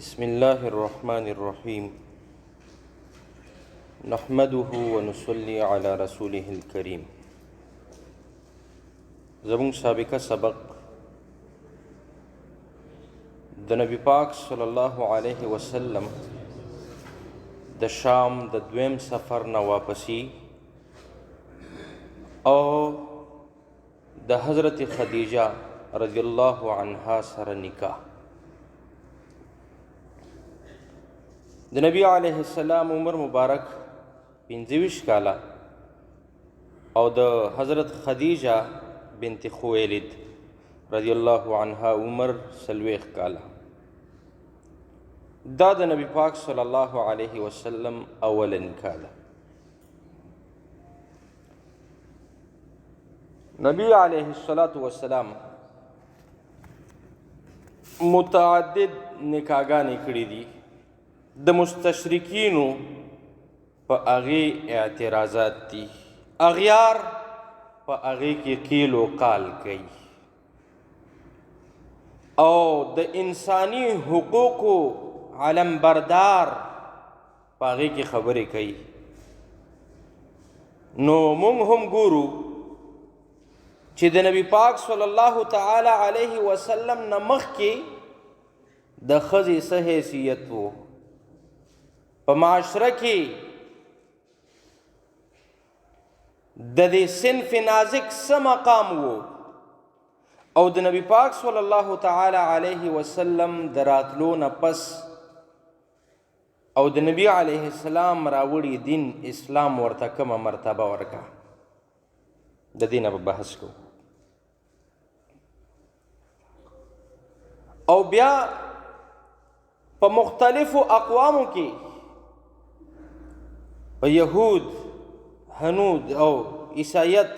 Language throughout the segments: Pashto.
بسم الله الرحمن الرحیم نحمده ونصلی علی رسوله الکریم. زمون سابقہ سبق د نبی پاک صلی الله علیه وسلم د شام د دویم سفر نه واپسی او د حضرت خدیجه رضی الله عنها سره نکاح. د نبی علیه السلام عمر مبارک 25 کاله او د حضرت خدیجه بنت خویلد رضی الله عنها عمر 40 کاله. دا د نبی پاک صلی الله علیه وسلم اول نکاح ده. نبی علیه السلام متعدد نکاحګانې کړي دي. د مستشرکینو په هغې اعتراضات دي، اغیار په هغې کې قیل و قال کوي او د انسانی حقوقو علم بردار په هغې کې خبرې کوي. نو مونږ هم ګورو چې د نبی پاک صلی الله تعالی علیه وسلم نه مخکې د ښځې څه حیثیت و، په معاشره کې د دې صنف نازک څه مقام و او د نبی پاک صلی الله تعالی علیه وسلم د راتلو نه پس او د نبی علیه السلام راوړي دین اسلام ورته کومه مرتبه ورکړه. د دې نه به بحث کوو. او بیا په مختلفو اقوامو کې په یهود، هنود او عیسایت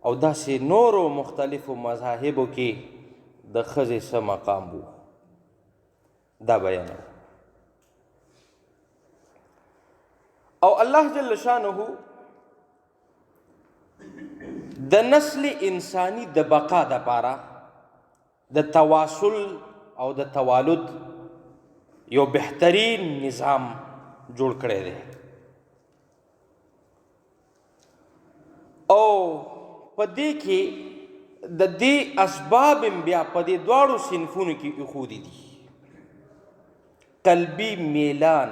او داسې نورو مختلفو مذاهبو کې د ښځې څه مقام و، دا بیانوو. او الله جل شانه د نسل انسانی د بقا دپاره د تواصل او د توالد یو بهترین نظام جوړ کړی دی. او په دې کې د دې اسباب بیا په دې دواړو صنفونو کې ایښودي دي. قلبي میلان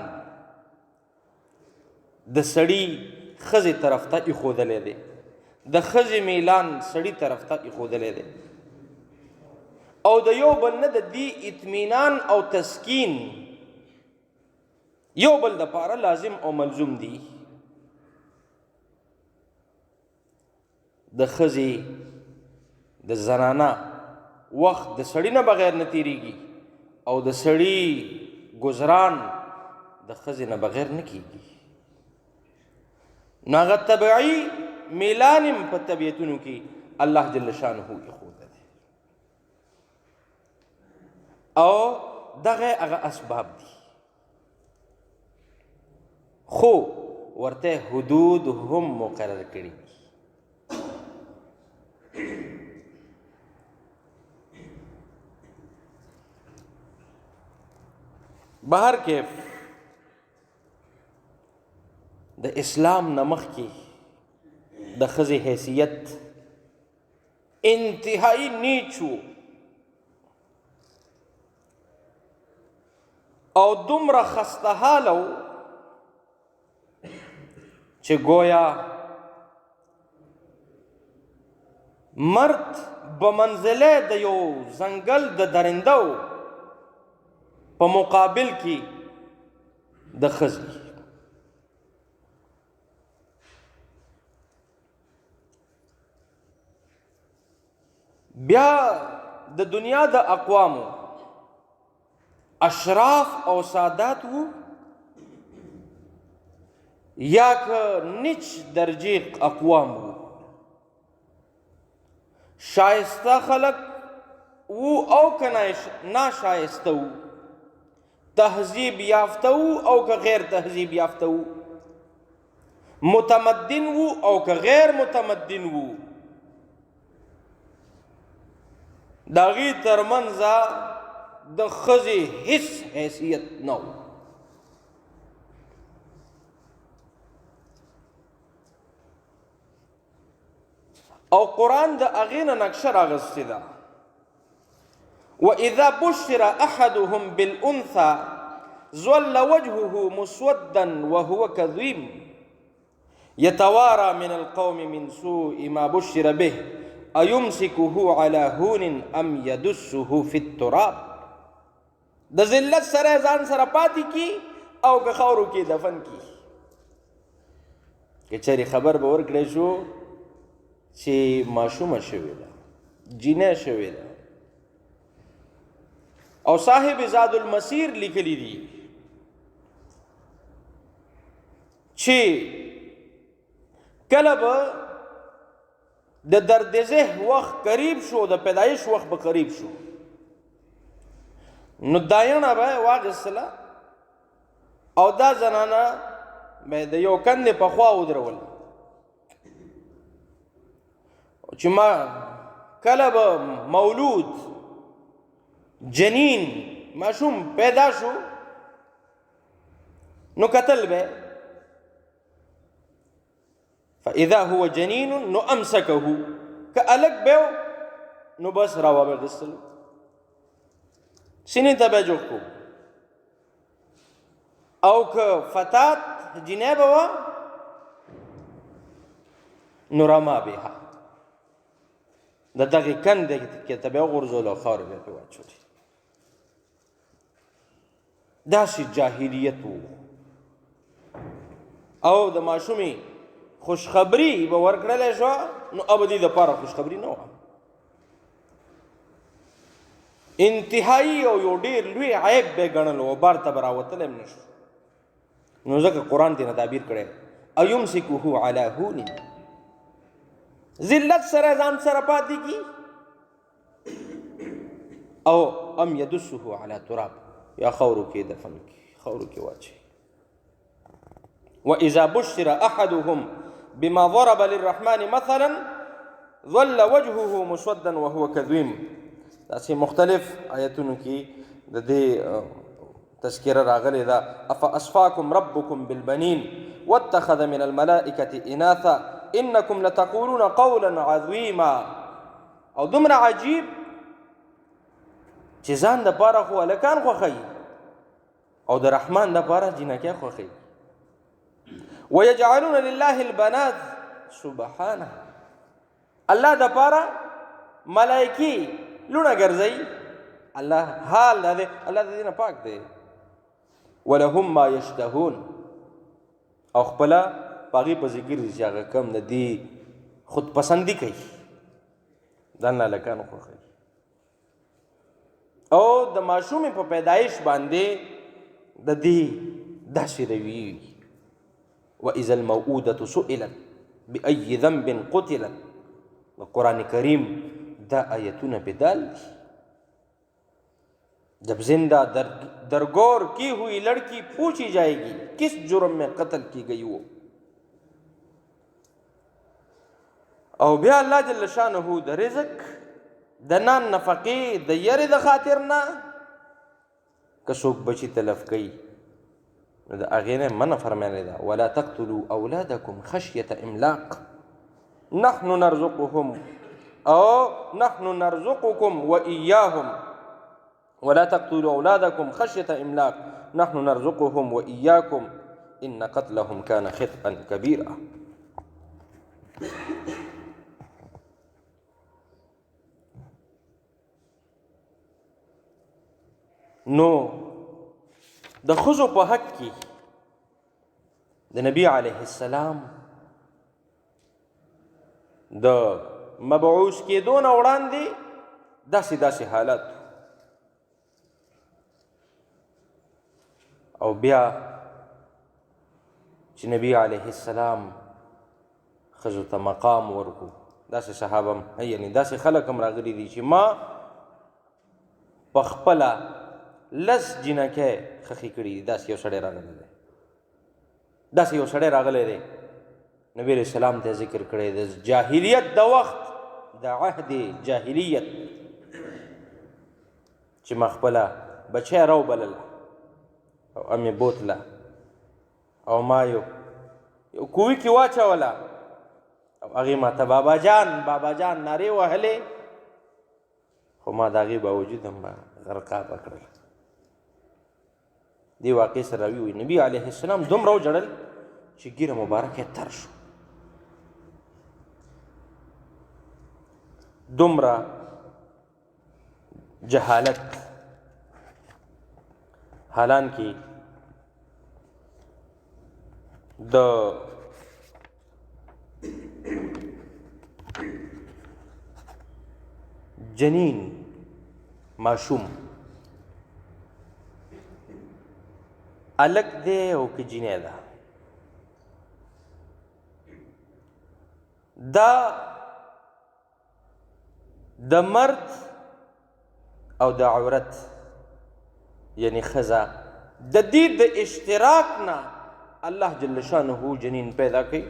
د سړي ښځې طرف ته ایښودلی دی، د ښځې میلان سړي طرف ته ایښودلی دی او د یو بل نه د دې اطمینان او تسکین یو بل دپاره لازم او ملزوم دي. د ښځې د زنانه وخت د سړي نه بغیر نه تیریږي او د سړي گزران د ښځې نه بغیر نه کیږي. نو هغه طبیعي میلان هم په طبیعتونو کې الله جل شانه ایښوده دی او دغه هغه اسباب دي، خو ورته حدود هم مقرر کړي. بهر کیف د اسلام نه مخکې د ښځې حیثیت انتهایی نیچ و او دومره خسته حاله و چې گویا مرد به منزله د یو ځنګل د درندو په مقابل کې د ښځې. بیا د دنیا د اقوامو اشراف او سادات وو یا که نیچ درجه اقوام وو، شایسته خلق وو او که ناشایسته وو، تهذیب یافته وو او که غیر تهذیب یافته وو، متمدن وو او که غیر متمدن وو. د هغې ترمنځ د ښځې هیڅ حیثیت نه و. او قرآن د هغې نه نقشه راغستې ده. وَإِذَا بُشِّرَ أَحَدُهُمْ بِالْأُنْثَى ظَلَّ وَجْهُهُ مُسْوَدًّا وَهُوَ كَظِيمٌ يَتَوَارَى مِنَ الْقَوْمِ مِنْ سُوءِ مَا بُشِّرَ بِهِ أَيُمْسِكُهُ عَلَى هُونٍ أَمْ يَدُسُّهُ فِي التُّرَابِ. د ذلت سره ځان سره پاتې کی او که خاورو کې دفن کی. که چېرې خبر به ورکړی شو چې ماشومه شوې ده، جینۍ شوې ده. او صاحب زاد المسیر لیکلی دي چې کله به د دردزه وخت قریب شو، د پیدایش وخت به قریب شو، نو دایانه به واغستله او دا زنانه به د یو کندې په خوا ودرول چې ما کله به مولود جنین ماشوم پیدا شو نو قتل به فاذا هو جنین نو امسکه که الگ بیو نو بس راوا بغستلو سینې ته به جوړ کو. او که فتات جنۍ به وه نو رما بها د دغې کندې کې ته به یې وغورځولو او خاورې به یې پرې واچولې. داسې جاهلیت و. او د ماشومې خوشخبري به ورکړلی شوه نو ابدي دپاره خوشخبري نه وه. انتهایی او یو ډېر لوی عیب به یې ګڼلو او بار ته به راوتلی هم نه شو. نو ځکه قرآن ترېنه تعبیر کړی ایمسکه علی هون، ذلت سره ځان سره پاتې کی او ام یدسه علی تراب یا خاورو کې دفن کی، خاورو کې واچي. وَإِذَا بُشِّرَ أَحَدُهُمْ بِمَا ضَرَبَ لِلرَّحْمَنِ مَثَلًا ظَلَّ وَجْهُهُ مُسْوَدًّا وَهُوَ كَظِيمٌ. داسې مختلف آیتونو کې د دې تذکره راغلې ده. افاصفاکم ربکم بالبنین واتخذ من الملائکة اناثا انکم لتقولون قولا عظیما. او دومره عجیب چې ځان دپاره خو هلکان خوښوي او د رحمان دپاره جینکۍ خوښوي. ویجعلون لله البنات سبحانه، الله دپاره ملائکې لونه ګرځوي. الله حال دا دی، الله د دې نه پاک دی. ولهم ما یشتهون، او خپله په هغې په ذکر دي چې هغه کم د دې خودپسندي کوي، ځان له هلکانو خوښوي. او د ماشومې په پیدایش باندې د دې داسې روي وي. وَإِذَا الْمَوْءُودَةُ سُئِلَتْ بِأَيِّ ذَنْبٍ قُتِلَتْ. د قرآن کریم دا آیتونه بدال دی. جب زندہ درگور کی ہوئی لڑکی پوچھی جائے گی کس جرم میں قتل کی گئی وہ. او بیا الله جل شانه د رزق د نان نفقې د یرې د خاطر نه که څوک بچي تلف کوي نو د هغې نه منع فرمایلی ده. ولا تقتلوا اولادکم خشیة املاق نحن نرزقهم او نحن نرزقكم وإياهم ولا تقتلوا أولادكم خشية إملاق نحن نرزقهم وإياكم إن قتلهم كان خطئا كبيرا. نو د ښځو په حق کې د نبی علیه السلام د مبعوث کېدو نه وړاندې داسې حالت او بیا چې نبی علیه السلام ښځو ته مقام ورکو. داسې صحابه هم یعنې داسې خلک هم راغلي دي چې ما په خپله لس جینکۍ خښې کړي دي. داسې یو سړی راغلی دی، داسې یو سړی راغلی دی. نبی علیه السلام ته ذکر کړی د جاهلیت د وخت د عهد جاهلیت چې ما خپله بچی راوبلله او امې بوتله او ما یو کوی کې واچوله او هغې ما ته بابا جان نارې وهلې، خو ما د هغې باوجود هم غرقابه کړل. دې واقع سره راوي وایي نبي علیه السلام دومره وژړل چې ږیره مبارکه یې تر شو. دومره جهالت، حالانکه د جنین ماشوم الک دی او که جینۍ ده، دا د مرد او د عورت یعنی ښځه د دې د اشتراک نه الله جل شانه جنین پیدا کوي.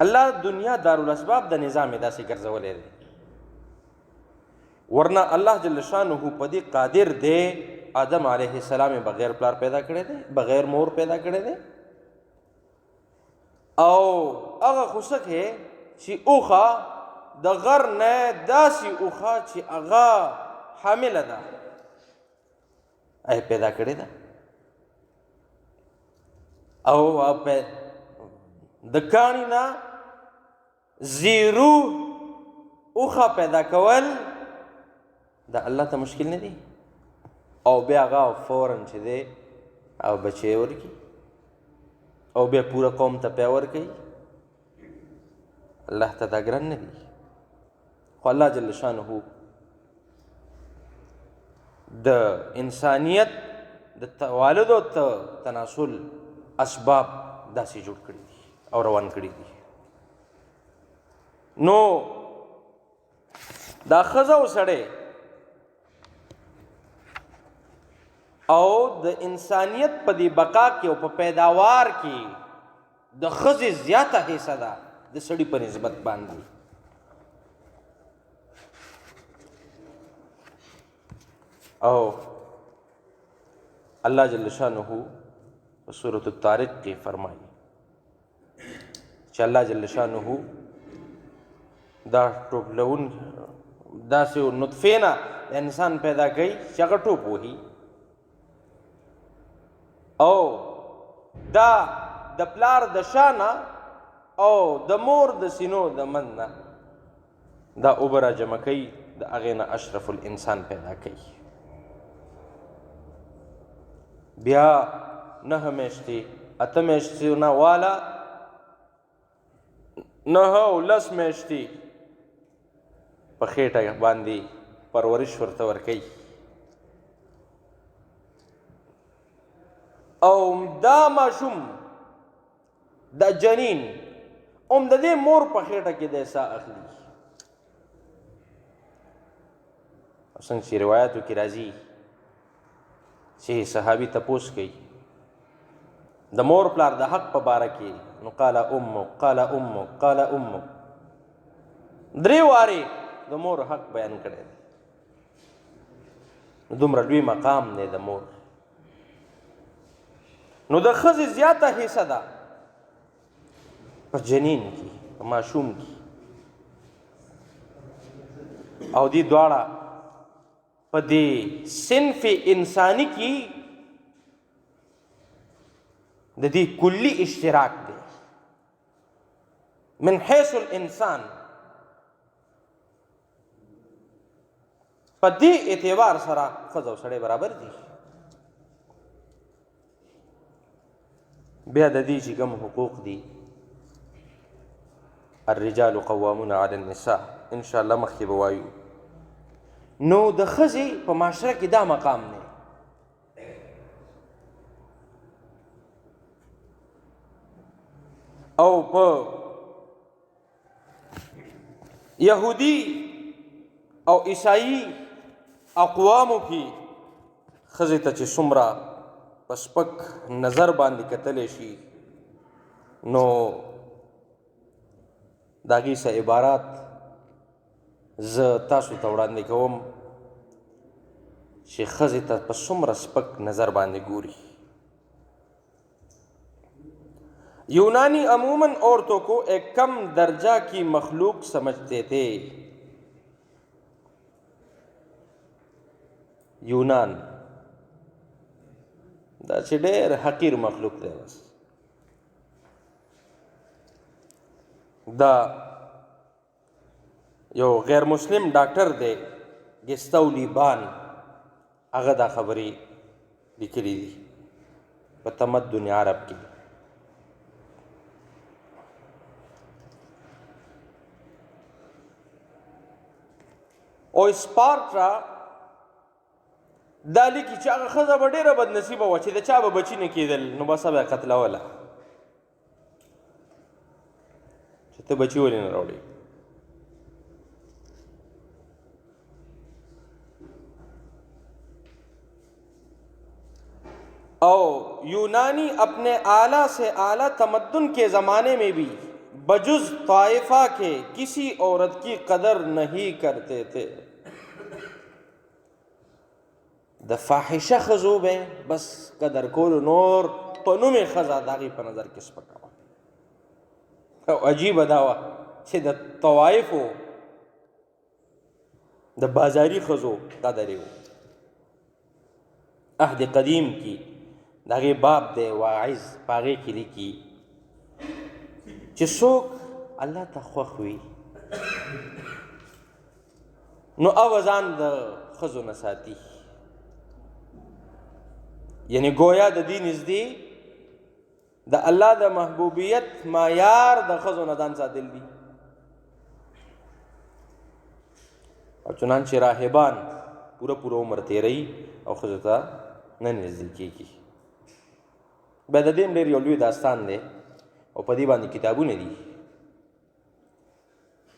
الله دنیا دارالاسباب د نظام داسې ګرځولی دی، ورنه الله جل شانه په دې قادر دی. آدم علیه السلام بغیر پلار پیدا کړی دی، بغیر مور پیدا کړی دی، او هغه خو څه کې چې اوښه د غر نه داسې اوښه چې هغه حامله ده پیدا کړې ده، او د کاڼي نه زیرو اوښه پیدا کول د الله ته مشکل نه دی، او بیا هغه فوراً چې دی او بچی ورکړي او بیا پوره قوم ته پی ورکوي. الله ته دا ګران نه دي، خو الله جل شانه د انسانیت د توالد او تناسل اسباب داسې جوړ کړي دي او روان کړي دي. نو دا ښځه او سړی او د انسانیت په دې بقا کې او په پیداوار کې د ښځې زیاته حصه ده د سړي په نسبت باندې. او الله جل شانه په سورة الطارق کې فرمایي چې الله جل شانه دا ټوپلون داسې نطفې نه انسان پیدا کوي چې هغه ټوپ وهي، او دا د پلار د شانه او د مور د سینو د من نه دا اوبه را جمع کوي، د هغې نه اشرف الانسان پیدا کوي. بیا 9 میاشتې 8 میاشتې نه والا 9 او 10 میاشتې په خېټه باندې پرورش ورته ورکوي، او دا ماشوم دا جنین د دې مور په خېټه کې دی ساه اخلي. څنګه چې روایاتو کې راځي چې صحابي تپوس کوي د مور پلار د حق په باره کې، نو قال امک قال امک قال امک 3 وارې د مور حق بیان کړی دی. دومره لوی مقام دی د مور. نو د ښځې زیاته حصه ده په جنین کې، په ماشوم کې، او دې دواړه په دې صنف انسانی کې د دې کلی اشتراک دی. من حیث الانسان په دې اعتبار سره ښځه او سړی برابر دي. بیا د دې چې کوم حقوق دي، الرجال قوامون علی النساء، ان شاء الله مخکې به وایو. نو د ښځې په معاشره کې دا مقام دی. او په یهودي او عیسائی اقوامو کې ښځې ته چې څومره په سپک نظر باندې کتلی شي، نو د هغې څه عبارات زه تاسو ته وړاندې کوم چې ښځې ته په څومره سپک نظر باندې ګوري. یونانی عموماً عورتوں کو ایک کم درجہ کی مخلوق سمجھتے تھے. یونان دا چې ډېر حقیر مخلوق دی. بس دا یو غیر مسلم ډاکټر دی ګستولی بان، هغه دا خبرې لیکلي دي په تمدن عرب کې. او سپارټا دا لیکي چې هغه ښځه به ډېره بدنصیبه وه چې د چا به بچي نه کېدل، نو بس به یې قتلوله چې ته بچي ولې نه راوړې. او یونانی اپنے اعلیٰ سے اعلیٰ تمدن کے زمانے میں بھی بجز طائفہ کے کسی عورت کی قدر نہیں کرتے تھے. د فاحشه ښځو به بس قدر کولو، نور په نوم یې ښځه د هغې په نظر کې سپکه وه. او عجیبه دا وه چې د طوایفو د بازاري ښځو قدر یې و. عهد قدیم کی د هغې باب دی واعظ، په هغې کې لیکي چې څوک الله ته خوښ وي نو او ځان د ښځو نه ساتي، یعنی گویا د دې نږدې د الله د محبوبیت معیار د ښځو نه ځان ساتل دي. او چنانچې راهبان پوره عمر تېروي او ښځو ته نه نږدې کېږي. بیا د دې هم ډېر یو لوی داستان دی او په دې باندې کتابونه دي.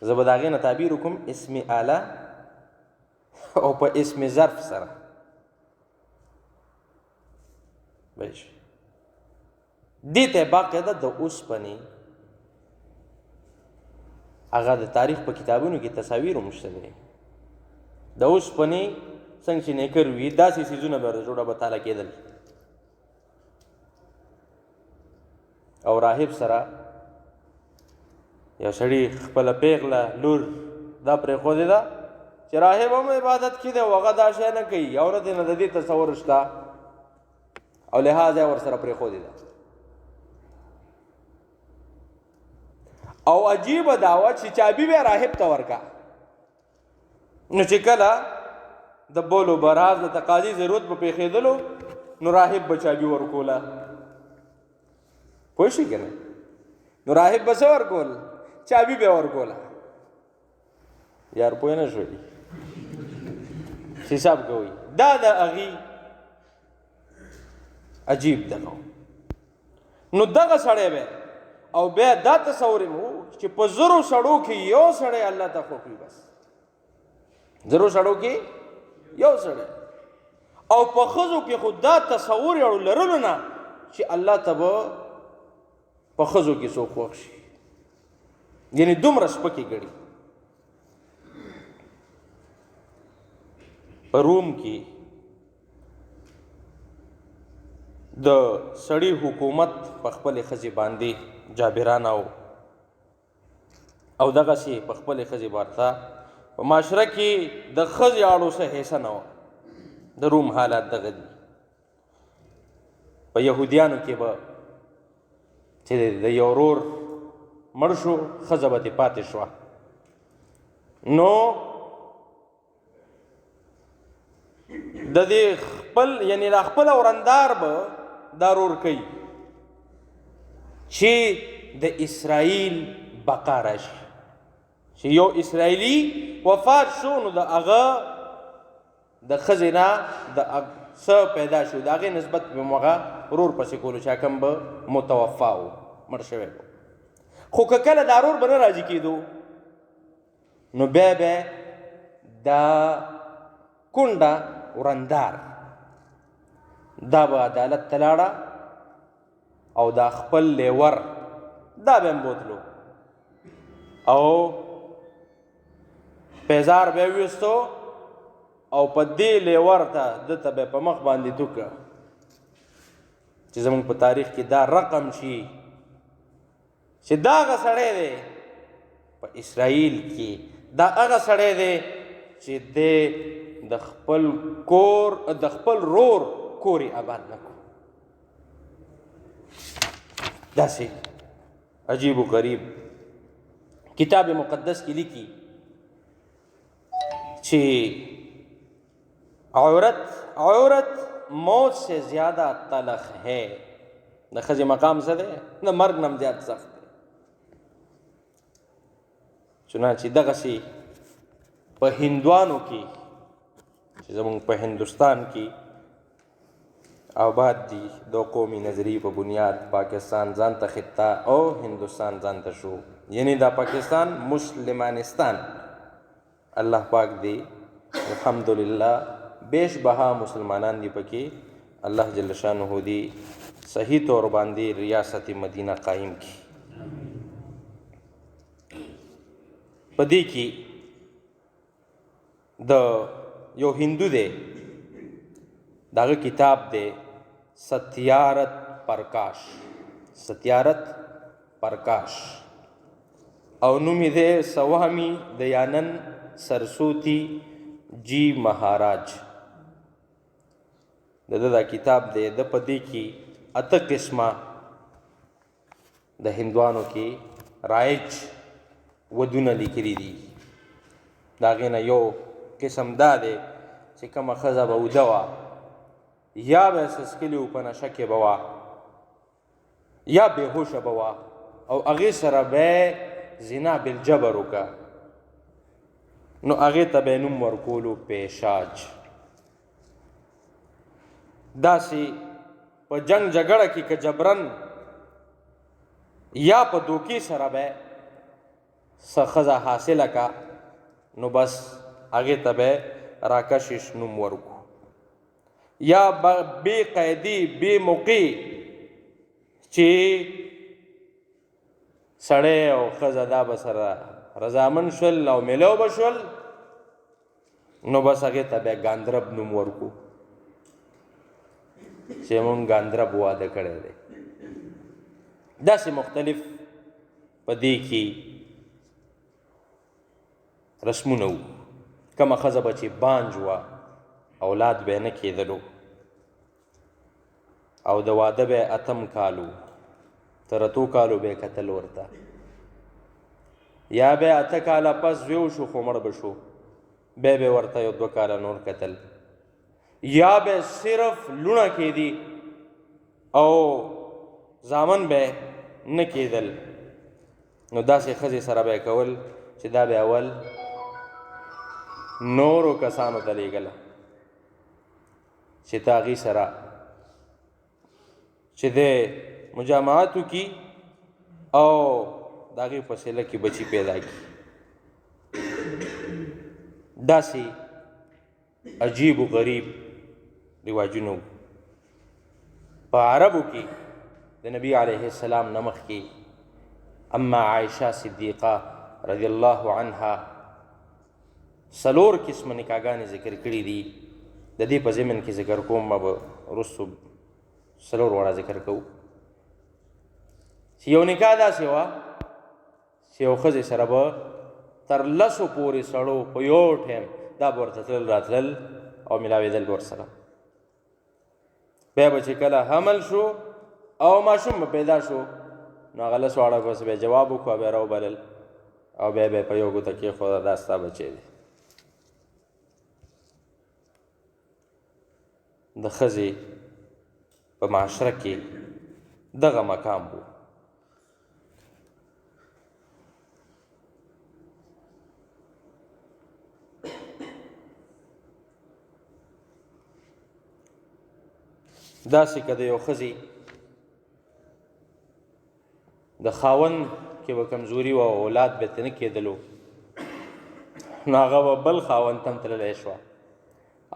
زه به د هغې نه تعبیر وکړم اسم اعلی او په اسم ظرف سره. دې ته باقاعده د اوسپنې هغه د تاریخ په کتابونو کې تصاویر هم شته دی. د اوسپنې څنګه چې نیکر وي داسې څیزونه به جوړه به تاله کېدل. او راهب سره یو سړي خپله پیغله لور دا پرېښودې ده چې راهب هم عبادت کې دی او هغه دا شی نه کوي، عورت یې نه د دې تصور شته او لحاظ یې ورسره پرېښودې ده. او عجیبه دا وه چې چابي به یې راهب ته ورکړه، نو چې کله د بولو براز د تقاضي ضرورت به پېښېدلو نو راهب به چابي ورکوله. پوه شئ که نه؟ نو راهب به څه ورکول؟ چابي به یې ورکوله. یار پوه نه شوئ؟ حساب کوئ. دا د هغې عجیب دغه نو دغه سړی به او بیا دا تصور یې و چې په زرو سړو کې یو سړی الله ته خوښ وي. بس زرو سړو کې یو سړی. او په ښځو کې خو دا تصور یې لرلو نه چې الله ته به په ښځو کې څوک خوښ شي، یعنې دومره سپکې ګڼي. په روم کې د سړي حکومت په خپلې ښځې باندې جابرانه و او دغسې په خپلې ښځې باندې په معاشره کې د ښځې اړو څه حیثه نه وه. د روم حالات دغه دي. په یهودیانو کې به چې د یو ورور مړ شو ښځه به ترې پاتې شوه، نو د دې خپل یعنې دا خپل ورندار به دا رور کوي چې د اسرائیل بقا راشي. چې یو اسرائیلي وفات شو نو د هغه د ښځې نه د څه پیدا شو د هغې نسبت به مو هغه رور پسې کولو چې حکم به متوفا و، مړ شوی و. خو که کله دا رور به نه راضي کېدو نو بیا به دا کونډه ورندار دا به عدالت ته لاړه او دا خپل لیور دا به هم بوتلو او پیزار به یې ویستو او په دې لیور ته دته به په مخ باندې توکه چې زموږ په تاریخ کې دا رقم شي چې دا هغه سړی دی په اسرائیل کې، دا هغه سړی دی چې دی د خپل کور د خپل رور کور یې آباد نه کړو. داسې عجیب و غریب کتاب مقدس کی لیکي چې عورت موت سے زیادہ تلخ ہے. د ښځې مقام څه دی؟ د مرګ نه هم زیات سخت دی. چنانچې دغسې په هندوانو کې چې زمونږ په هندوستان کې آباد دي، دو قومي نظریې په بنیاد پاکستان ځان ته خطه او هندوستان ځان ته شو، یعنی دا پاکستان مسلمانستان. الله پاک دی الحمدلله بیش بها مسلمانان دی پکې. الله جل شانه دی صحیح طور باندې ریاست مدینہ قائم کی. په دې کې د یو هندو دی، داغه کتاب دی ستیارت پرکاش او نوم یې دی سوامی دیانن سرسوتی جی مہاراج. دا کتاب دی. د په دې کې 8 قسمه د هندوانو کې رایج ودونه لیکلي دي. د هغې نه یو قسم دا دی چې کومه ښځه به اوده وه یا به یې څښلي وو په نشه کې به وه یا بېهوشه به وه او هغې سره به یې زنا بالجبر وکړه، نو هغې ته به یې نوم ورکولو پیشاج. داسې په جنگ جګړه کې که جبرن یا په دوکې سره به څه ښځه حاصله کا نو بس هغې ته به راکشش نوم ورکو، یا بې قیدي بې موقع چې سړی او ښځه دا به سره رضامند شول او میلو به شول نو بس هغې ته بیا ګاندرب نوم ورکو چې مونږ ګاندرب واده کړی دی. داسې مختلف په دې کې رسمونه وو. کومه ښځه به چې بانج وه اولاد به یې نه کېدلو او د واده به یې 8 کالو تر 8 کالو به یې کتل ورته، یا به یې 8 کاله پس زوی شو خو مړ به شو بیا به یې ورته یو 2 کاله نور کتل، یا به صرف لوڼه کېدي او زامن به نه کېدل. نو داسې ښځې سره به یې کول چې دا به اول نورو کسانو ته لیږله چې ته هغې سره چې دی مجامعات وکړي او د هغې په وسیله کې بچي پیدا کړي. داسې عجیب و غریب رواجونه په عربو کې د نبی علیه السلام نه مخکې اما عائشہ صدیقہ رضی الله عنها 4 قسمه نکاحګانې ذکر کړي دي. د دې په ضمن کې ذکر کوم، ما به وروستو 4 واړه ذکر کوو. چې یو نکاح داسې وه چې یو ښځې سره به تر 10 پورې سړو په یو ټایم دا به ورته تلل راتلل او ملاوېدل به ورسره. بیا به چې کله حمل شو او ماشوم به پیدا شو نو هغه 10 واړه پس به جواب وکړو، بیا راوبلل او بیا به په یو ګوته کېښوده دا ستا بچی دی. د ښځې په معاشره کې دغه مقام و. داسې که د یو ښځې د خاوند کې به کمزوري وه او اولاد به ته نه کېدلو نو هغه به بل خاوند ته هم تللی شوه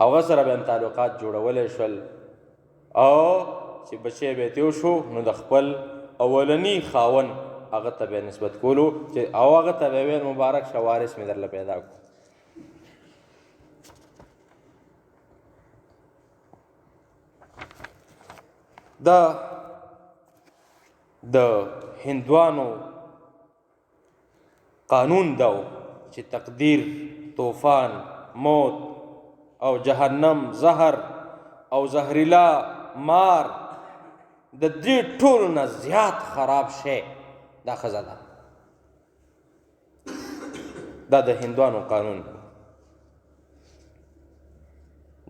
او هغه سره به هم تعلقات جوړولی شول او چې بچی به یې تېو شو نو د خپل اولني خاوند هغه ته به یې نسبت کولو چې او هغه ته به یې ویل مبارک شه وارث مې درله پیدا کړو. دا د هندوانو قانون دو چې تقدیر، طوفان، موت او جهنم، زهر او زهریلا مار د دې ټولو نه زیات خراب شی دا ښځه ده. دا د هندوانو قانون.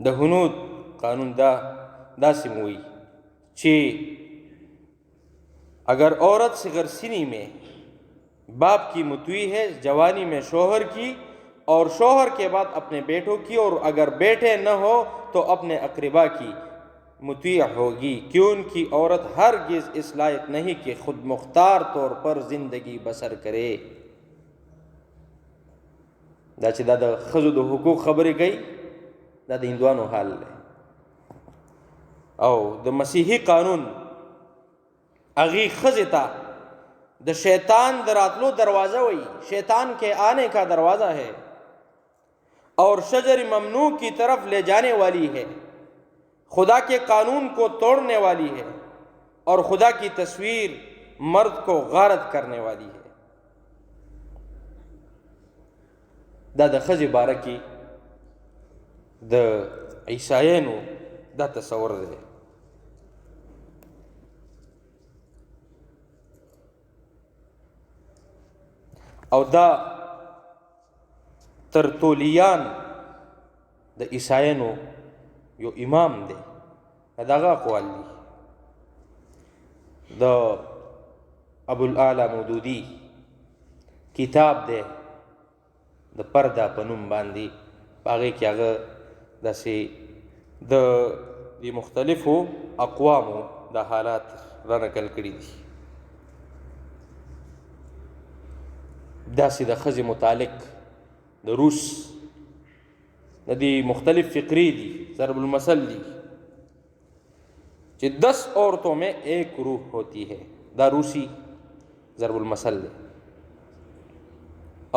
د هنود قانون داسې موي چې اگر عورت صغر سنی میں باپ کی مطیع ہے، جوانی میں شوہر کی، اور شوہر کے بعد اپنے بیٹوں کی، اور اگر بیٹے نہ ہو تو اپنے اقربا کی مطیع ہوگی، کیوں کی عورت ہرگز اس لائق نہیں کہ خود مختار طور پر زندگی بسر کرے. دا چې دا د ښځو د حقوق خبرې کوي، دا د هندوانو حال دی. او د مسیحي قانون اغی ښځې ته د شیطان د راتلو دروازہ وئی، شیطان کے آنے کا دروازہ ہے اور شجر ممنوع کی طرف لے جانے والی ہے، خدا کے قانون کو توڑنے والی ہے اور خدا کی تصویر مرد کو غارت کرنے والی ہے. دا د ښځې باره کې د عیسایانو دا تصور دی. او دا ترتولیان د عیسایانو یو امام دی، دغه اقوال دي. د ابوالاعلی مودودی کتاب دی د پرده په نوم باندې، په هغې کې هغه داسې د مختلفو اقوامو د حالات را نقل کړي دي. داسې د ښځې متعلق د روس د دې مختلف فقری دي، ضرب المثل دي چې 10 عورتوں میں ایک روح ہوتی ہے. دا روسی ضرب المثل دی.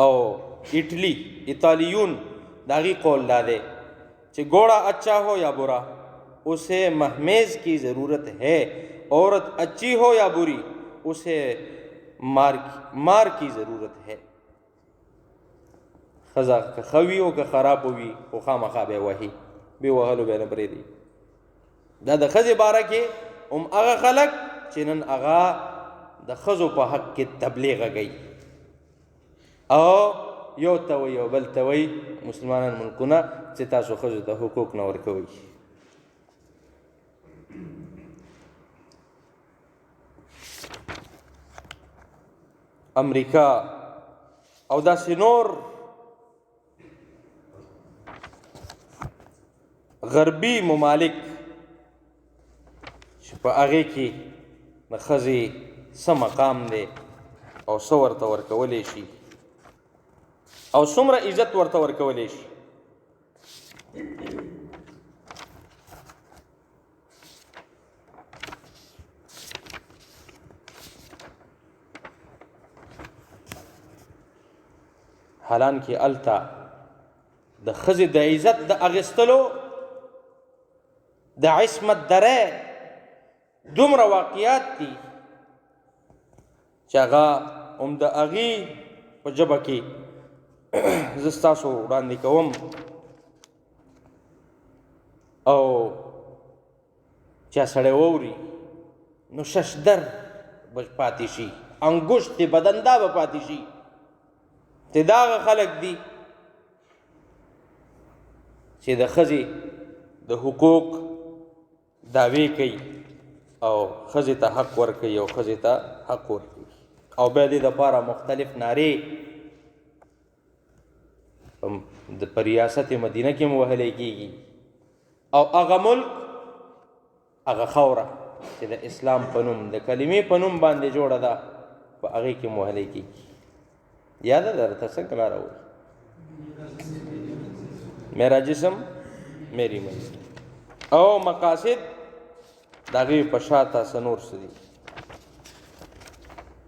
او ایٹالیون داغی قول دا دے کہ گھوڑا اچھا ہو یا برا اسے مہمیز کی ضرورت ہے، عورت اچھی ہو یا بری اسے مار کی ضرورت ہے. خزا که خوی او که خراب ہوئی خو خامخا بے وحی بے وحلو بے نبری دی. دا د ښځې باره کې هغه خلک چې نن هغه د ښځو په حق کې تبلیغ کوي، او یو ته وایي او بل ته وایي مسلمانان ملکونه چې تاسو ښځو ته حقوق نه ورکوئ. امریکا او داسې نور غربي ممالک چې په هغې کې د ښځې څه مقام دی او څه ورته ورکولی شي او څومره عزت ورته ورکولی شي. حالانکه هلته د ښځې د عزت د اخیستلو د عصمت درې دومره واقعیات دي چې هغه هم د هغې په ژبه کې زه ستاسو وړاندې کوم. او چا سړی واوري نو ششدر به پاتې شي، انګشت بدندا به پاتې شي. چې دا هغه خلک دي چې د ښځې د حقوق دعوې کوي او ښځې ته حق ورکوي او ښځې ته حق ورکوي، او بیا دې دپاره مختلف نارې په ریاست مدینه کې هم وهلی کېږي، او هغه ملک هغه خاوره چې د اسلام په نوم د کلمې په نوم باندې جوړه ده په هغې کې هم وهلی کېږي. یاده درته څنګه لاره وایي میرا جسم میری منزل، او مقاصد د هغې په شاته څه نور څه دي.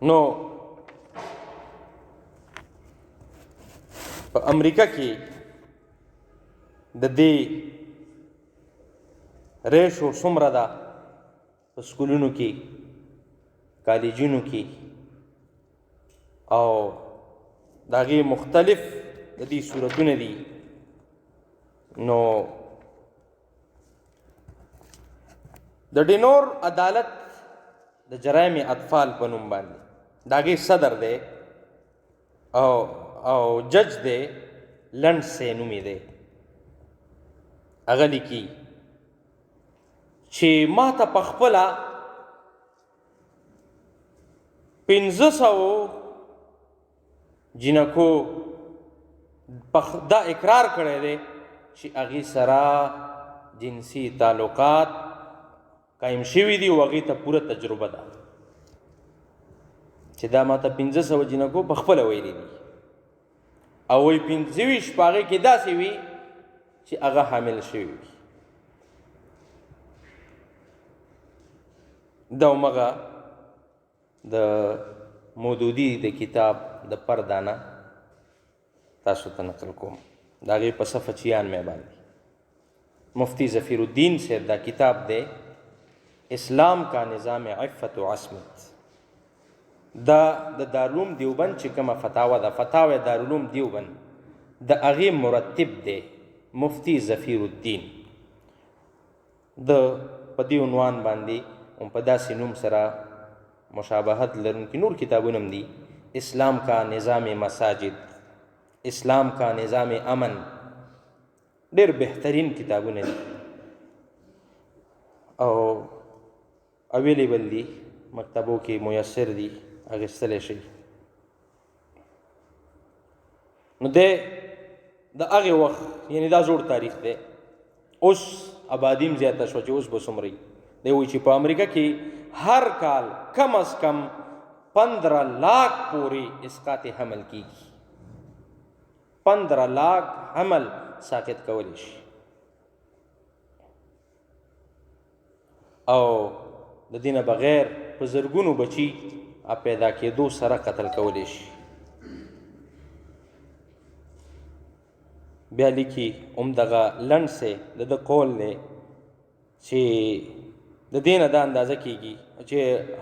نو په امریکا کې د دې ریشو څومره ده په سکولونو کې، کالجونو کې، او د هغې مختلف د دې صورتونه دي. نو د ډینور عدالت د جرایم اطفال په نوم باندې د هغې صدر دی او جج دی، لنډ سی نومې دی. هغه لیکي چې ما ته پخپله 500 جنکو دا اقرار کړی دی چې هغې سره جنسي تعلقات قایم شوي دي او هغې ته پوره تجربه ده، چې دا ما ته 500 جنکو پخپله ویلي دي، او وایي 25 په هغې کې داسې وي چې هغه حامل شوي وي. دا همغه د مودودي د کتاب د پردانه تاسو ته نقل کوم، د هغې په صفحه 96 باندې مفتی ظفیر الدین صاحب دا کتاب دی، اسلام کا نظام عفت و عصمت. دا د دارالعلوم دیوبند چې کومه فتاوه ده، فتاوه دارالعلوم دیوبند، د هغې مرتب دی مفتی ظفیر الدین. د په دې عنوان باندې هم په داسې نوم سره مشابهت لرونکي نور کتابونه هم دي، اسلام کا نظام مساجد، اسلام کا نظام امن، ډېر بهترین کتابونه دي او اویلیبل دي، مکتبو کې میسر دي، اخیستلی شي. نو دی د هغې وخت، یعنی دا زوړ تاریخ دی، اوس آبادیم زیاته شوه چې اوس به څومره وي. دی وایي چې په امریکا کې هر کال کم از کم 15 لاکھ پورې اسقاط حمل کیږي. 15 لاکھ حمل ساقط کولی شي او د دې نه بغیر په زرګونو بچي پیدا کېدو سره قتل کولی شي. بیا لیکي همدغه لنډ سی د ده قول دی چې د دې نه دا اندازه کېږي چې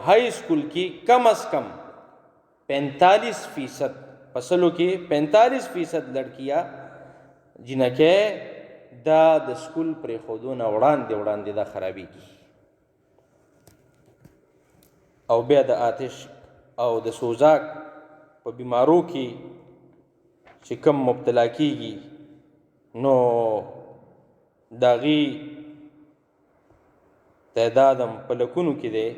های سکول کې کم از کم 45% په سلو کې 45% لړکیه جنکۍ دا د سکول پرېښودو نه وړاندې دا خرابېږي، او بیا د آتش او د سوزاک په بیمارو کې چې کم مبتلا کېږي نو د هغې تعداد هم په لکونو کې دی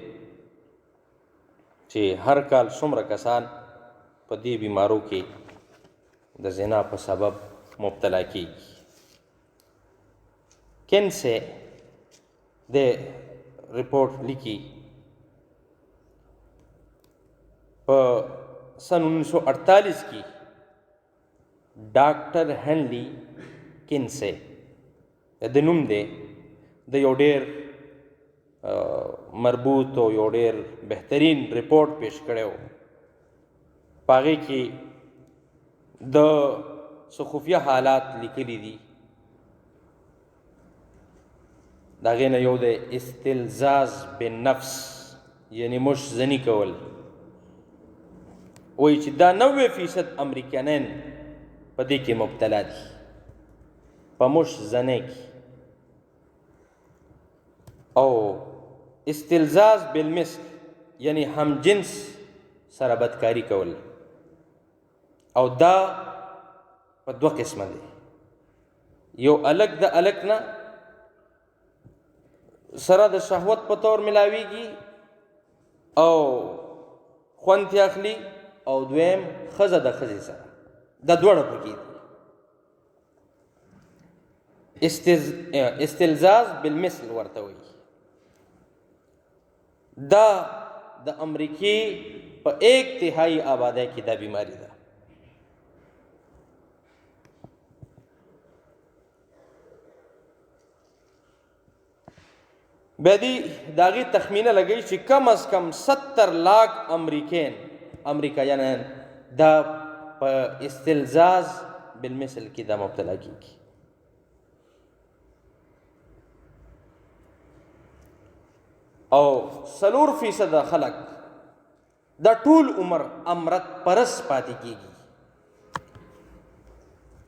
چې هر کال څومره کسان په دې بیمارو کې د زنا په سبب مبتلا کېږي. کینسے د رپورټ لیکي په سن 1948 کې ډاکټر هنلی کینسے د نوم دی، د یو ډېر مربوط او یو ډېر بهترین رپورټ پیش کړی و. په هغې کې د څه خفیه حالات لیکلي دي. د هغې نه یو دی استلزاز بالنفس، یعنی مش زنی کول. وایي چې دا 90% امریکایان په دې کې مبتلا دي، په مش زنۍ کې. او استلزاز بالمثل یعنی هم جنس سره بدکاری کول، او دا په 2 قسمه دی. یو الګ د الګ نه سره د شهوت په طور ملاویږي او خوند ترې اخلي، او دویم ښځه د ښځې سره، دا دواړه پکې دي. استلزاز بالمثل ورته وایي. دا د امریکې په 1/3 آبادۍ کې دا بیماری ده. بیا دې د هغې تخمینه لګوي چې کم از کم 70 لاکھ امریکایان دا په استلزاز بالمثل کې دا مبتلا کېږي. او 4% خلق دا ټول عمر امرت پرس پاتې کیږي.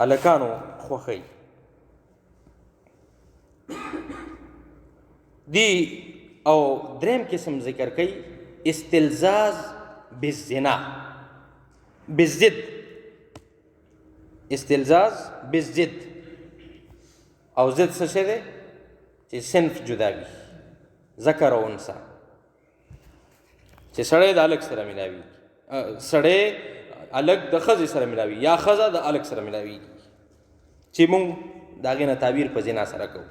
الکانو خوښي دی. او دریم قسم ذکر کوي استلزاز بالزنا بالضد. استلزاز بالضد او ضد څه شی دی چې صنف جدا وي، ذکر او انثى، چې سړی د الګ سره ملاوي، سړی الګ د ښځې سره ملاوي یا ښځه د الګ سره ملاوي، چې مونږ د هغې نه تعبیر په زنا سره کوو.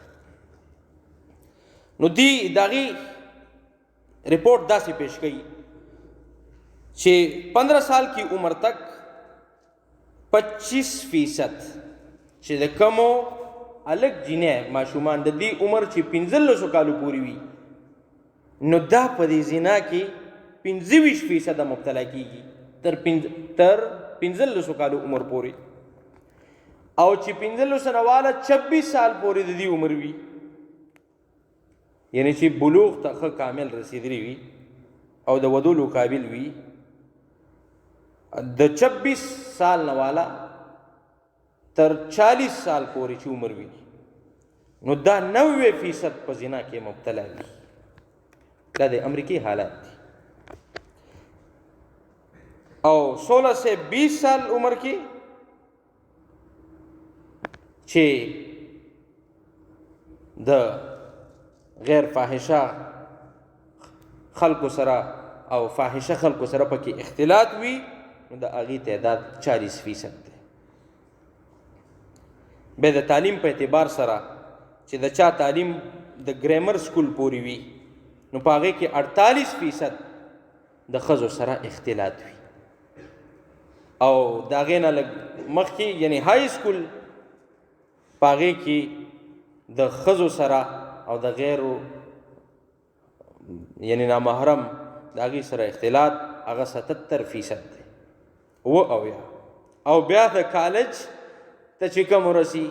نو دی د هغې رپورټ داسې پیش کوي چې 15 سال کی عمر تک 25% چې د کمو الګ جینۍ ماشومان د دې عمر چې 15 کالو پورې وي، نو دا په دې زنا کې 25% مبتلا کیږي تر 15 کالو عمر پورې، او چې 15 نه والا 26 سال پورې د دې عمر وي، یعنی چې بلوغ ته ښه کامل رسیدلی وي او د ودولو قابل وي، د 26 سال نه والا تر 40 سال پورې چې عمر وي، نو دا 90% په زنا کې مبتلا وي. دا د امریکای حالات دي. او 16 سے 20 سال عمر کې چې د غیر فاحشه خلکو سره او فاحشه خلکو سره پکې اختلاط وي، نو د هغې تعداد 40% دی. بیا د تعلیم په اعتبار سره چې د چا تعلیم د ګریمر سکول پورې وي، نو په هغې کې 48% د ښځو سره اختلاط وي، او د هغې نه لږ مخکې یعنی های سکول په هغې کې د ښځو سره او د غیرو یعنی نامحرم د هغې سره اختلاط هغه 77% دی. او بیا د کالج ته چې کوم ورسي،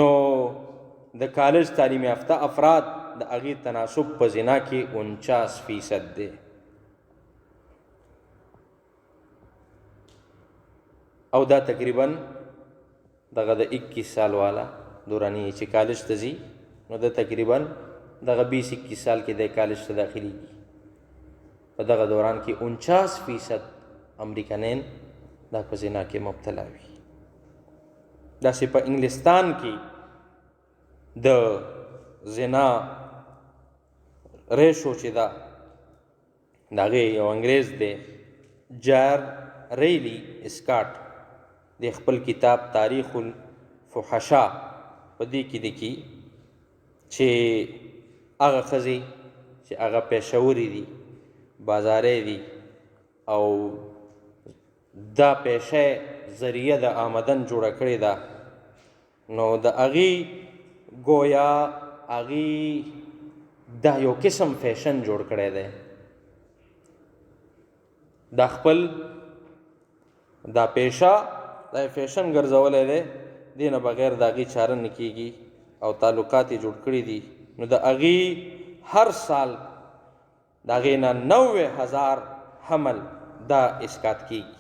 نو د کالج تعلیم یافته افراد د هغې تناسب په زنا کې 49% دی. او دا تقریباً دغه د 21 سال والا دورانی چې کالج ته ځي، نو د تقریباً دغه 20-21 سال کې د کالج ته داخليږي. په دغه دوران کې 49% امریکنین دا په زنا کې مبتلا وي. داسې په انګلستان کې د زنا ریشو چې دا د هغې یو انګریز دی جار ریلی اسکاټ د خپل کتاب تاریخ الفحشا په دې کې لیکي چې هغه ښځې چې هغه پیشوري دي، بازارۍ دي، او دا پیشه ذریعه د آمدن جوړه کړې ده، نو د هغې گویا هغې دا یو قسم فیشن جوړ کړی دی. دا خپل دا پیشه دا فیشن ګرځولی دی، دې نه بغیر د هغې چاره نه کېږي، او تعلقات یې جوړ کړي دي. نو د هغې هر سال د هغې نه 90,000 حمل دا اسقاط کېږي.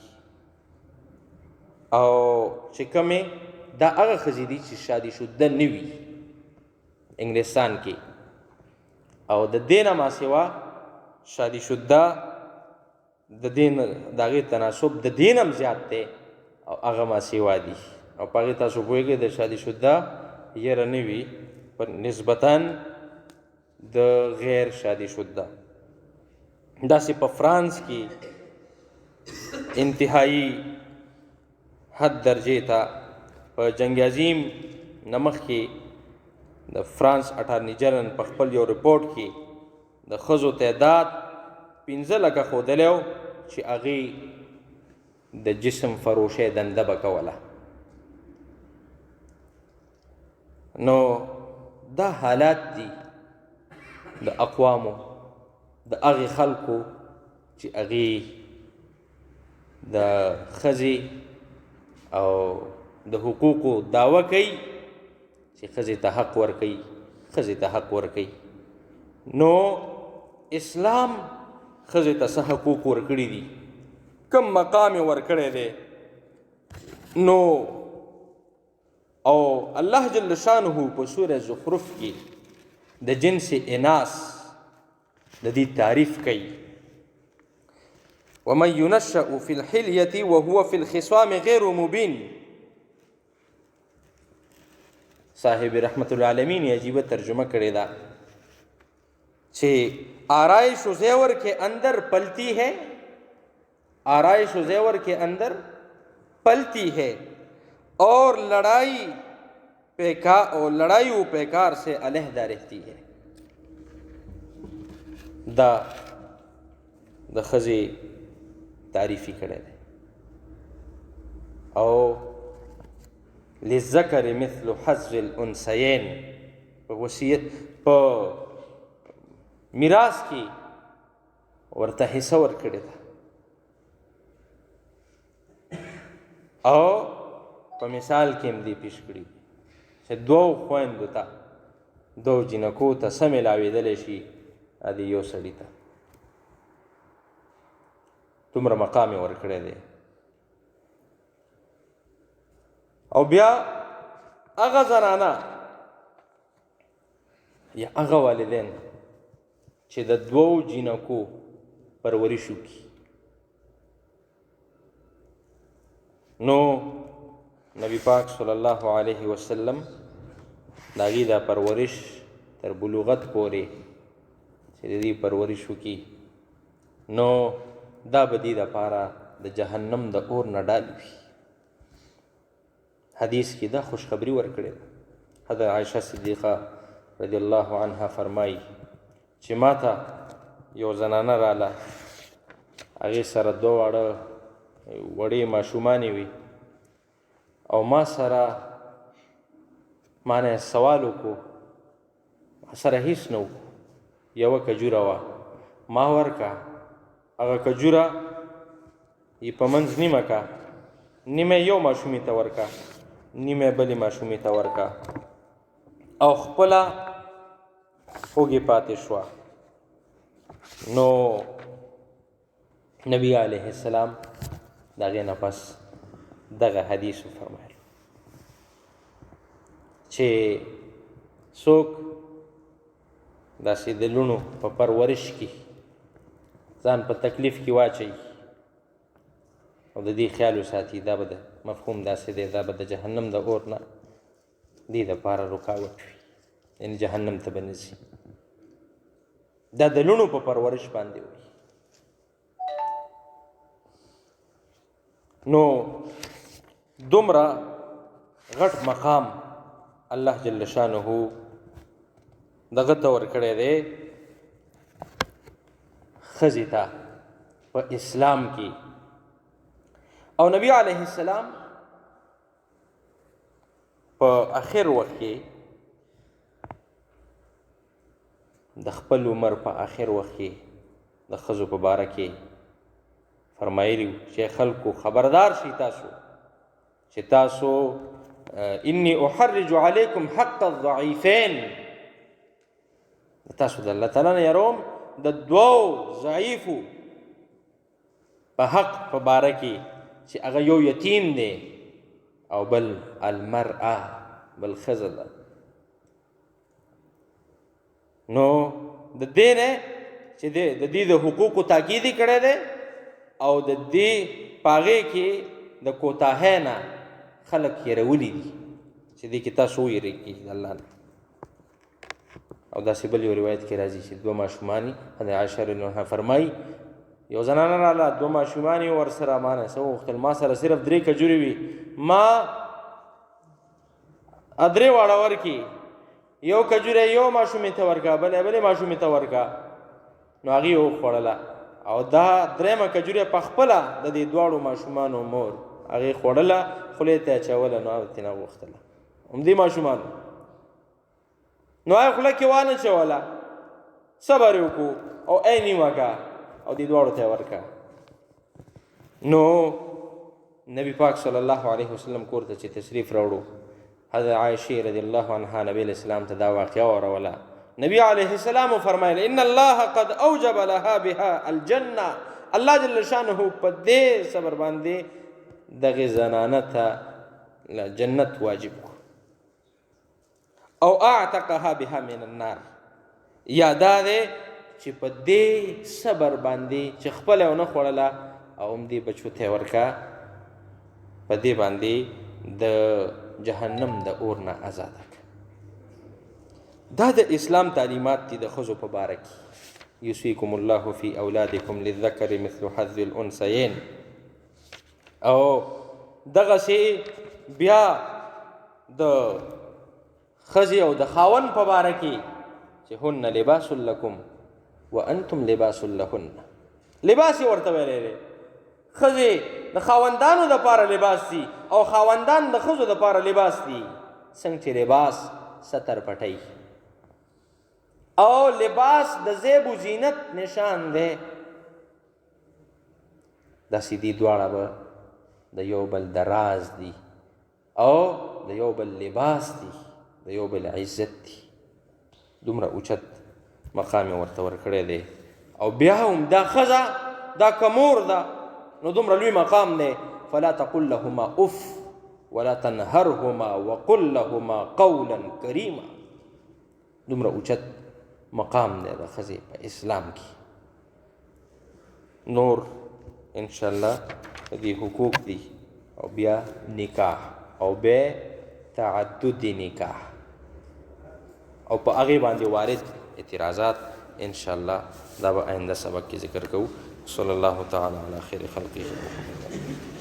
او چې کومې دا هغه ښځې دي چې شادي شده نه وي انګلستان کې، او د دې نه ماسوا شادي شده د دې د هغې تناسب د دې نه هم زیات دی، او هغه ماسوا دي. او په هغې تاسو پوهېږئ د شادي شده یره نه وي پر نسبتاً د غیر شادي شده. داسې په فرانس کې انتهایی حد درجې ته په جنگ عظیم نه مخکې د فرانس اټارني جنرل په خپل یو رپورټ کې د ښځو تعداد 15 لکه ښودلی و چې هغې د جسم فروشۍ دنده به کوله. نو دا حالات دي د اقوامو د هغې خلکو چې هغې د ښځې او د حقوقو دعوه کوي چې ښځې ته حق ورکوي، ښځې ته حق ورکوي. نو اسلام ښځې ته څه حقوق ورکړي دي، کم مقام یې ورکړی دی. نو او الله جل شانه په سوره زخرف کې د جنس اناث د دې تعریف کوي. ومن ينشأ في الحلیة وهو في الخصام غیر مبین. صاحب رحمت العالمین عجیبه ترجمه کړې ده چې آرائش و زیور کے اندر پلتی ہے، آرائش و زیور کے اندر پلتی ہے، اور لڑائی و پیکار سے علیحدہ رہتی ہے. دا ښځې تعریفی کړی دی. او للذکر مثل حظ الانثیین په وصیت په میراث کې ورته حصه ورکړې ده. او په مثال کې هم دې پیش کړي چې دوو خویندو ته، دوو جنکو ته څه میلاوېدلی شي ادې یو سړي ته. دومره مقام یې ورکړی دی. او بیا هغه زنانه یا هغه والدین چې د دوو جنکو پرورش وکړي، نو نبی پاک صلی الله علیه وسلم د هغې دا پرورش تر بلوغت پورې چې د دې پرورش وکړي، نو دا به دې دپاره د جهنم د اور نه ډال وي. حدیث کې دا خوشخبری ورکړې ده. حضرت عائشہ صدیقه رضی الله عنها فرمایي چې ما ته یو زنانه راله، هغې سره دوه واړه وړې ماشومانې وي، او ما سره ما نه سوال وکړو، ما سره هیڅ نه و، یوه کجوره وه، ما ورکه. هغه کجوره یې په منځ نیمه کا، نیمه یو ماشومې ته ورکه، نیمه بلې ماشومې ته ورکه، او خپله خوږې پاتې شوه. نو نبی علیه السلام د هغې نه پس دغه حدیث وفرمایل چې څوک داسې د لوڼو په پرورش کې ځان په تکلیف کې واچوي او د دې خیال وساتي، دا به د مفهوم داسې دی، دا به د جهنم د اور نه دې دپاره رکاوټ وي، یعنې جهنم ته به نه ځي. دا د لوڼو په پرورش باندې وي. نو دومره غټ مقام الله جل شانه دغه ته ورکړی دی ښځې ته په اسلام کې. او نبی علیه السلام په اخر وخت کې د خپل عمر په اخر وخت کې د ښځو په باره کې فرمایلی چې خلکو خبردار شي تاسو چې تاسو انی احرج علیکم حق الضعیفین، تاسو د الله تعالی نه یروم د دوو ضعیفو په حق په باره کې چې هغه یو یتیم دی او بل المرأه، بل ښځه ده. نو د دې نه چې د دې د حقوقو تاکید یې کړی دی او د دې په هغې کې د کوتاهۍ نه خلک هېرولی دي چې دې کې تاسو ویرېږئ د الله نه. او داسې بل یو روایت کې راځي چې دوه ماشومانې حضرت عایشه رضی الله عنها فرمایي یو زنانه راله، دوه ماشومانې ورسره، ما نه څه وغوښتل، ما سره صرف 3 کجورې وي، ما 3 واړه ورکړي، یو کجوره یو ماشومې ته ورکړه، بلې ماشومې ته ورکړه. نو هغې وخوړله او دا 3مه کجوره په خپله د دې دواړو ماشومانو مور هغې خوړله، خولې ته یې اچوله، نو هغه ترېنه وغوښتله همدې ماشومانو. نو هغې خوله کې وانچوله، صبر یې وکړو او ای نیمه که او دې دواړو ته یې ورکړه. نو نبی پاک صلی الله علیه وسلم کور ته چې تشریف راوړو، حضرت عایشې رضی الله عنها نبی علیہ السلام ته دا واقعه واوروله. نبی علیہ السلام فرمایل ان الله قد اوجب لها بها الجنه، الله جل شانه په دې صبر باندې دغه زنانه ته جنت واجب کو، او اعتقها بها من النار، یا دا دی چې په دې صبر باندې چې خپل یې ونه خوړله او هم دې بچو ته ورکا، په دې باندې د جهنم د اور نه آزاده. دا د اسلام تعلیمات دي د ښځو په باره کې. یوصیکم الله فی اولادکم للذکر مثل حظ الانثیین. او دغسې بیا د ښځې او د خاوند په باره کې چې هن لباس لکم وانتم لباس لهن، لباس یې ورته ویلی دی. ښځې د خاوندانو دپاره لباس دي او خاوندان د ښځو دپاره لباس دي. څنګه چې لباس ستر پټی او لباس د زیب و زینت نشان دی، داسې دي دواړه به د یو بل د راز دي او د یو بل لباس دي، د یو بل عزت دي. دومره اوچت مقام یې ورته ورکړی دی. او بیا هم دا ښځه دا که مور ده نو دومره لوی مقام دی. فلا تقل لهما اف ولا تنهرهما وقل لهما قولا کریما. دومره اوچت مقام دی د ښځې په اسلام کې. نور انشاءالله د دې حقوق دي او بیا نکاح او بیا تعدد نکاح او په هغې باندې وارد اعتراضات انشاءالله دا به آینده سبق کې ذکر کوو. صلی الله تعالی علی خیر خلقه محمد.